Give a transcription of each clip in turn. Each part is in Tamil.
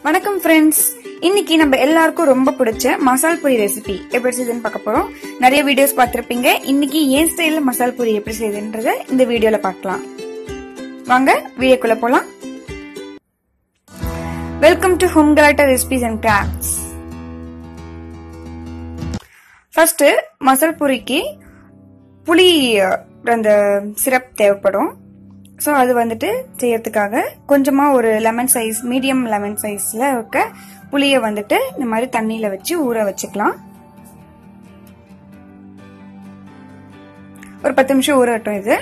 வணக்கம் ஃப்ரெண்ட்ஸ். இன்னைக்கு நம்ம எல்லாருக்கும் ரொம்ப பிடிச்ச மசால் பூரி ரெசிபி எப்படி செய்யுதுன்னு பார்க்க போறோம். நிறைய வீடியோஸ் பார்த்திருப்பீங்க. இன்னைக்கு ஏன் ஸ்டைல்ல மசால் பூரி எப்படி செய்யுதுன்றத இந்த வீடியோல பார்க்கலாம். வாங்க வீடியோக்குள்ள போலாம். வெல்கம் டு ஹோம் கலாட்டா ரெசிபிஸ் அண்ட் கிராஃப்ட்ஸ். ஃபர்ஸ்ட் மசால் பூரிக்கு புளி அந்த சிரப் தேவைப்படும். ஸோ அது வந்துட்டு செய்யறதுக்காக கொஞ்சமா ஒரு லெமன் சைஸ், மீடியம் லெமன் சைஸ்ல இருக்க புளிய வந்துட்டு இந்த மாதிரி தண்ணியில வச்சு ஊற வச்சுக்கலாம். ஒரு 10 நிமிஷம் ஊறட்டும். இது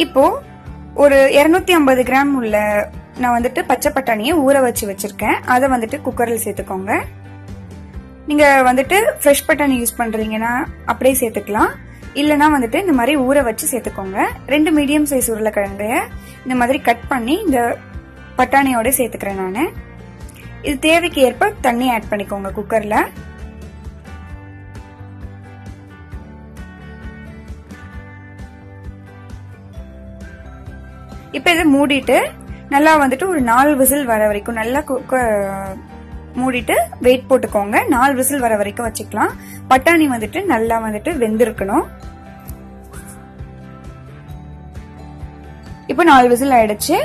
இப்போ ஒரு 250 கிராம் உள்ள நான் வந்துட்டு பச்சை பட்டாணியை ஊற வச்சு வச்சிருக்கேன். அதை வந்துட்டு குக்கர்ல சேர்த்துக்கோங்க. நீங்க வந்துட்டு ஃப்ரெஷ் பட்டாணி யூஸ் பண்றீங்கன்னா அப்படியே சேர்த்துக்கலாம். இல்லனா வந்துட்டு இந்த மாதிரி ஊற வச்சு சேர்த்துக்கோங்க. 2 மீடியம் சைஸ் உருளைக்கிழங்கு இந்த மாதிரி கட் பண்ணி இந்த பட்டாணியோட சேர்த்துக்கிறேன் நானு. இது தேவைக்கு ஏற்ப தண்ணி ஆட் பண்ணிக்கோங்க குக்கர்ல. இப்ப இதை மூடிட்டு நல்லா வந்துட்டு ஒரு 4 விசில் வர வரைக்கும் நல்லா மூடிட்டு வெயிட் போட்டுக்கோங்க. 4 விசில் வர வரைக்கும் வச்சுக்கலாம். பட்டாணி வந்துட்டு நல்லா வந்துட்டு வெந்திருக்கணும். இப்போ 4 விசில் ஆயிடுச்சு.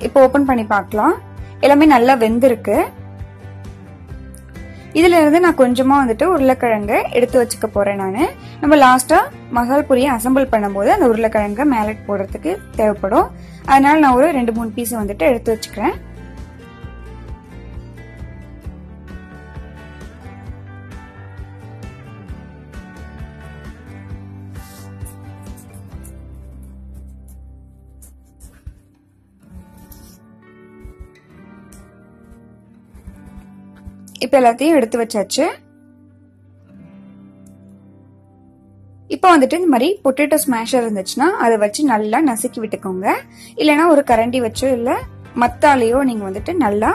இப்போ ஓபன் பண்ணி பார்க்கலாம். எல்லாமே நல்லா வெந்திருக்கு. இதுல இருந்து நான் கொஞ்சமா வந்துட்டு உருளைக்கிழங்கு எடுத்து வச்சுக்க போறேன் நானு. நம்ம லாஸ்டா மசால் பூரியை அசம்பிள் பண்ணும்போது அந்த உருளைக்கிழங்கு மேலே போடுறதுக்கு தேவைப்படும். அதனால நான் ஒரு 2-3 பீஸ் வந்துட்டு எடுத்து வச்சுக்கிறேன். இப்ப எல்லாத்தையும் எடுத்து வச்சாச்சு. இப்ப வந்துட்டு இந்த மாதிரி பொட்டேட்டோ ஸ்மாஷர் இருந்துச்சுன்னா அதை வச்சு நல்லா நசுக்கி விட்டுக்கோங்க. இல்லைன்னா ஒரு கரண்டி வச்சோ இல்ல மத்தாலையோ நீங்க வந்துட்டு நல்லா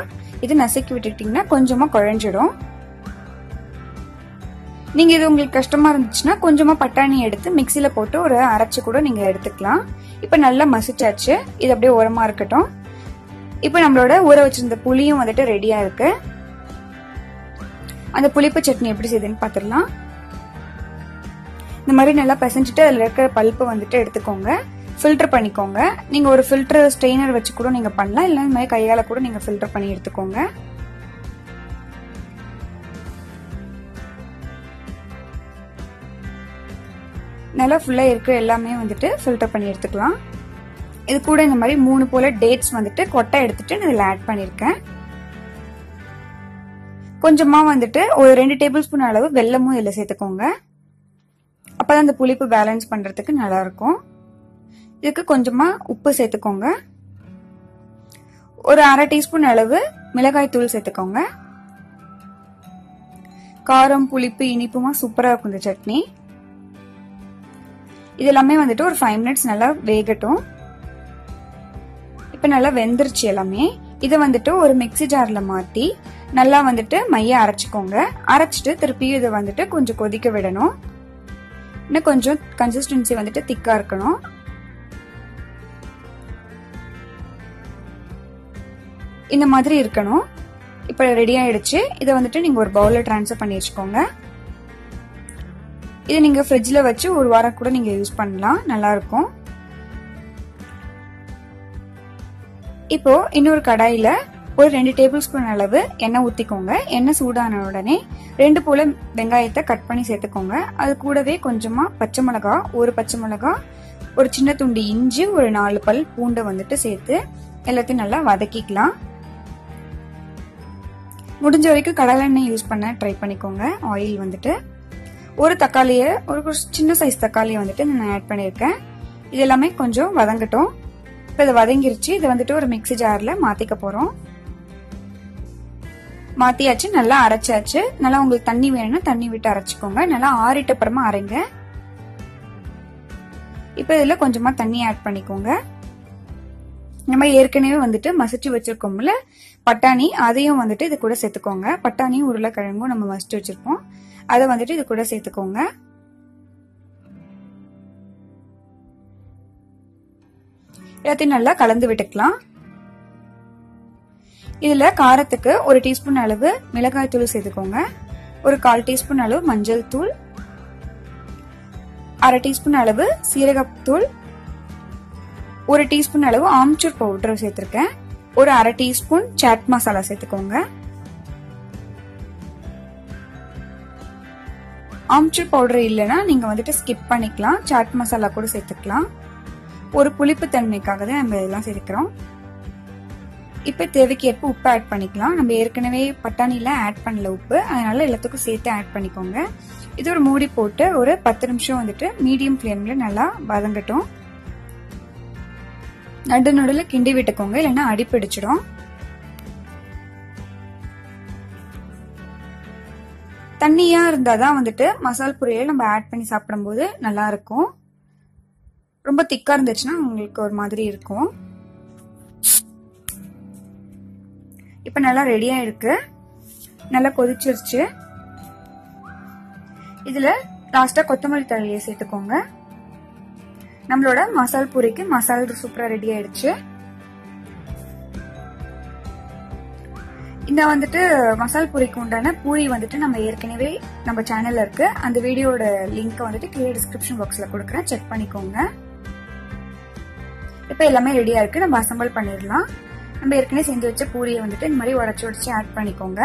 இது நசுக்கி விட்டுட்டீங்கன்னா கொஞ்சமா குழஞ்சிடும். நீங்க இது உங்களுக்கு கஷ்டமா இருந்துச்சுன்னா கொஞ்சமா பட்டாணி எடுத்து மிக்சில போட்டு ஒரு அரைச்சு கூட நீங்க எடுத்துக்கலாம். இப்ப நல்லா மசிச்சாச்சு. இது அப்படியே ஓரமா இருக்கட்டும். இப்ப நம்மளோட ஊற வச்சிருந்த புளியும் வந்துட்டு ரெடியா இருக்கு. அந்த புளிப்பு சட்னி எப்படி செய்யுதுன்னு பாத்துடலாம். இந்த மாதிரி நல்லா பிசைஞ்சிட்டு அதுல இருக்கிற பல்ப்பு வந்துட்டு எடுத்துக்கோங்க. ஃபில்டர் பண்ணிக்கோங்க. நீங்க ஒரு ஃபில்டர் ஸ்ட்ரெயினர் வச்சு கூட நீங்க பண்ணலாம். இல்ல இந்த மாதிரி கையால கூட நீங்க ஃபில்டர் பண்ணி எடுத்துக்கோங்க. நல்லா ஃபுல்லா இருக்கிற எல்லாமே வந்துட்டு ஃபில்டர் பண்ணி எடுத்துக்கலாம். இது கூட இந்த மாதிரி 3 போல டேட்ஸ் வந்துட்டு கொட்டை எடுத்துட்டு நான் இதுல ஆட் பண்ணிருக்கேன். கொஞ்சமா வந்துட்டு ஒரு 2 டேபிள் ஸ்பூன் அளவு வெல்லமும் இதுல சேர்த்துக்கோங்க. அப்பதான் அந்த புளிப்பு பேலன்ஸ் பண்றதுக்கு நல்லா இருக்கும். இதுக்கு கொஞ்சமா உப்பு சேர்த்துக்கோங்க. ஒரு 1/2 டீஸ்பூன் அளவு மிளகாய் தூள் சேர்த்துக்கோங்க. காரம், புளிப்பு, இனிப்புமா சூப்பரா இருக்கும் இந்த சட்னி. இது எல்லாமே வந்துட்டு ஒரு 5 மினிட்ஸ் நல்லா வேகட்டும். இப்ப நல்லா வெந்துருச்சு எல்லாமே. இதை வந்துட்டு ஒரு மிக்ஸி ஜார்ல மாத்தி நல்லா வந்துட்டு மைய அரைச்சுக்கோங்க. அரைச்சிட்டு திருப்பி இதை வந்துட்டு கொஞ்சம் கொதிக்க விடணும். இன்னும் கொஞ்சம் கன்சிஸ்டன்சி வந்துட்டு திக்கா இருக்கணும். இந்த மாதிரி இருக்கணும். இப்ப ரெடி ஆயிடுச்சு. இதை வந்துட்டு நீங்க ஒரு பவுல்ல டிரான்ஸ்ஃபர் பண்ணி வச்சுக்கோங்க. இதை நீங்க ஃப்ரிட்ஜ்ல வச்சு ஒரு வாரம் கூட நீங்க யூஸ் பண்ணலாம். நல்லா இருக்கும். இப்போ இன்னொரு கடாயில ஒரு 2 டேபிள் ஸ்பூன் அளவு எண்ணெய் ஊத்திக்கோங்க. எண்ணெய் சூடான உடனே 2 போல வெங்காயத்தை கட் பண்ணி சேர்த்துக்கோங்க. அது கூடவே கொஞ்சமா பச்சை மிளகா, ஒரு பச்சை மிளகா, ஒரு சின்ன துண்டு இஞ்சி, ஒரு 4 பல் பூண்டை வந்துட்டு சேர்த்து எல்லாத்தையும் நல்லா வதக்கிக்கலாம். முடிஞ்ச வரைக்கும் கடலெண்ணெய் யூஸ் பண்ண ட்ரை பண்ணிக்கோங்க. ஆயில் வந்துட்டு ஒரு தக்காளியை, ஒரு சின்ன சைஸ் தக்காளியை வந்துட்டு நான் ஆட் பண்ணிருக்கேன். இது எல்லாமே கொஞ்சம் வதங்கட்டும். இப்ப இது வதங்கிருச்சு. இது வந்துட்டு ஒரு மிக்ஸி ஜார்ல மாத்திக்க போறோம். மாத்தியாச்சு. நல்லா அரைச்சாச்சு. நல்லா உங்களுக்கு தண்ணி வேணும்னா தண்ணி விட்டு அரைச்சுக்கோங்க. நல்லா ஆறிட்ட அப்புறமா அரைங்க. இப்ப இதுல கொஞ்சமா தண்ணி ஆட் பண்ணிக்கோங்க. நம்ம ஏற்கனவே வந்துட்டு மசிச்சு வச்சிருக்கோம்ல பட்டாணி, அதையும் வந்துட்டு இது கூட சேர்த்துக்கோங்க. பட்டாணியும் உருளைக்கிழங்கும் நம்ம மசிச்சு வச்சிருப்போம். அதை வந்துட்டு இது கூட சேர்த்துக்கோங்க. எல்லாத்தையும் நல்லா கலந்து விட்டுக்கலாம். இதுல காரத்துக்கு 1 டீஸ்பூன் அளவு மிளகாய் தூள் சேர்த்துக்கோங்க, ஒரு 1/4 டீஸ்பூன் அளவு மஞ்சள் தூள், 1/2 டீஸ்பூன் அளவு சீரகத்தூள், 1 டீஸ்பூன் அளவு ஆம்ச்சூர் பவுடர் சேர்த்திருக்கேன், ஒரு 1/2 டீஸ்பூன் சாட் மசாலா சேர்த்துக்கோங்க. ஆம்ச்சூர் பவுடர் இல்லைன்னா நீங்க வந்துட்டு ஸ்கிப் பண்ணிக்கலாம், சாட் மசாலா கூட சேர்த்துக்கலாம். ஒரு புளிப்பு தன்மைக்காக தான் நம்ம இதெல்லாம் சேர்க்கிறோம். இப்ப தேவைக்கு ஏற்ப உப்பு ஆட் பண்ணிக்கலாம். நம்ம ஏற்கனவே பட்டாணில ஆட் பண்ணல உப்பு, அதனால எல்லாத்துக்கும் சேர்த்து ஆட் பண்ணிக்கோங்க. இது ஒரு மூடி போட்டு ஒரு 10 நிமிஷம் வந்துட்டு மீடியம் ஃப்ளேம்ல நல்லா வதங்கட்டும். நடுநடுல கிண்டி விட்டுக்கோங்க, இல்லைன்னா அடி பிடிச்சிடும். தண்ணியா இருந்தாதான் வந்துட்டு மசால் பொரியல் நம்ம ஆட் பண்ணி சாப்பிடும்போது நல்லா இருக்கும். ரொம்ப திக்கா இருந்துச்சுன்னா உங்களுக்கு ஒரு மாதிரி இருக்கும். இப்ப நல்லா ரெடியா இருக்கு, நல்லா கொதிச்சிருச்சு. இதுல லாஸ்டா கொத்தமல்லி தழையை சேர்த்துக்கோங்க. நம்மளோட மசால் பூரிக்கு மசால் சூப்பரா ரெடி ஆயிடுச்சு. இந்த வந்துட்டு மசால் பூரிக்கு உண்டான பூரி வந்துட்டு நம்ம ஏற்கனவே நம்ம சேனல்ல இருக்கு, அந்த வீடியோட லிங்க் வந்துட்டு கீழே டிஸ்கிரிப்ஷன் பாக்ஸ்ல கொடுக்குறேன், செக் பண்ணிக்கோங்க. இப்ப எல்லாமே ரெடியா இருக்கு, நம்ம அசம்பிள் பண்ணிடலாம். நம்ம ஏற்கனவே செஞ்சு வச்ச பூரியை வந்துட்டு இந்த மாதிரி உடச்சு ஆட் பண்ணிக்கோங்க.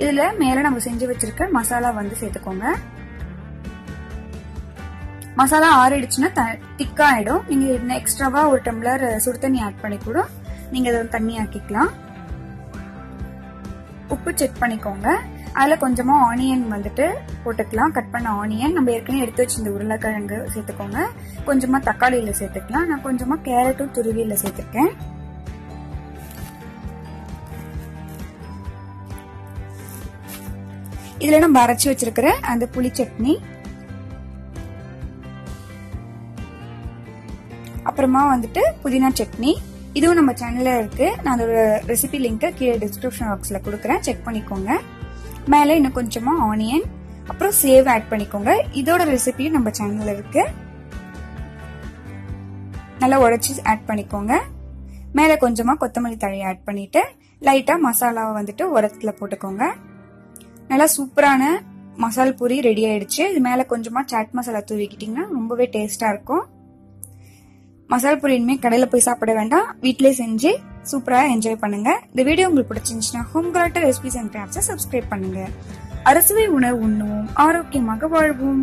இதுல மேல நம்ம செஞ்சு வச்சிருக்க மசாலா வந்து சேர்த்துக்கோங்க. மசாலா ஆறிடுச்சுன்னா திக்கா ஆயிடும். நீங்க எக்ஸ்ட்ராவா ஒரு டம்ளர் சுடு தண்ணி ஆட் பண்ணி கூட நீங்க அதை தண்ணி ஆக்கிக்கலாம். உப்பு செக் பண்ணிக்கோங்க. அதுல கொஞ்சமா ஆனியன் வந்துட்டு போட்டுக்கலாம், கட் பண்ண ஆனியன். நம்ம ஏற்கனவே எடுத்து வச்சிருந்த உருளைக்கிழங்கு சேர்த்துக்கோங்க, கொஞ்சமா தக்காளியில சேர்த்துக்கலாம். நான் கொஞ்சமா கேரட்டும் துருவியில சேர்த்துருக்கேன். இதுல நம்ம அரைச்சு வச்சிருக்கிற அந்த புளி சட்னி, அப்புறமா வந்துட்டு புதினா சட்னி, இதுவும் நம்ம சேனல்ல இருக்கு. நான் அதோட ரெசிபி லிங்க் கீழே டிஸ்கிரிப்ஷன் பாக்ஸ்ல கொடுக்குறேன், செக் பண்ணிக்கோங்க. மேல இன்னும் கொஞ்சமா ஆனியன், அப்புறம் சேவ் ஆட் பண்ணிக்கோங்க. இதோட ரெசிபியும் நம்ம சேனல்ல இருக்கு, நல்லா உடைச்சு ஆட் பண்ணிக்கோங்க. மேல கொஞ்சமா கொத்தமல்லி தழையை ஆட் பண்ணிட்டு லைட்டா மசாலாவை வந்துட்டு உரத்துல போட்டுக்கோங்க. நல்லா சூப்பரான மசால் பூரி ரெடி ஆயிடுச்சு. இது மேல கொஞ்சமா சாட் மசாலா தூவிக்கிட்டீங்கன்னா ரொம்பவே டேஸ்டா இருக்கும். மசால் பூரி இனிமே கடையில போய் சாப்பிட வேண்டாம், வீட்லயே செஞ்சு சூப்பரா என்ஜாய் பண்ணுங்க. இந்த வீடியோ உங்களுக்கு பிடிச்சிருந்துச்சுன்னா ஹோம் கார்ட்டர் ரெசிபிஸ் அண்ட் கிராஃப்ட்ஸை சப்ஸ்கிரைப் பண்ணுங்க. அறுசுவை உணவு உண்ணுவோம், ஆரோக்கியமாக வாழ்வோம்.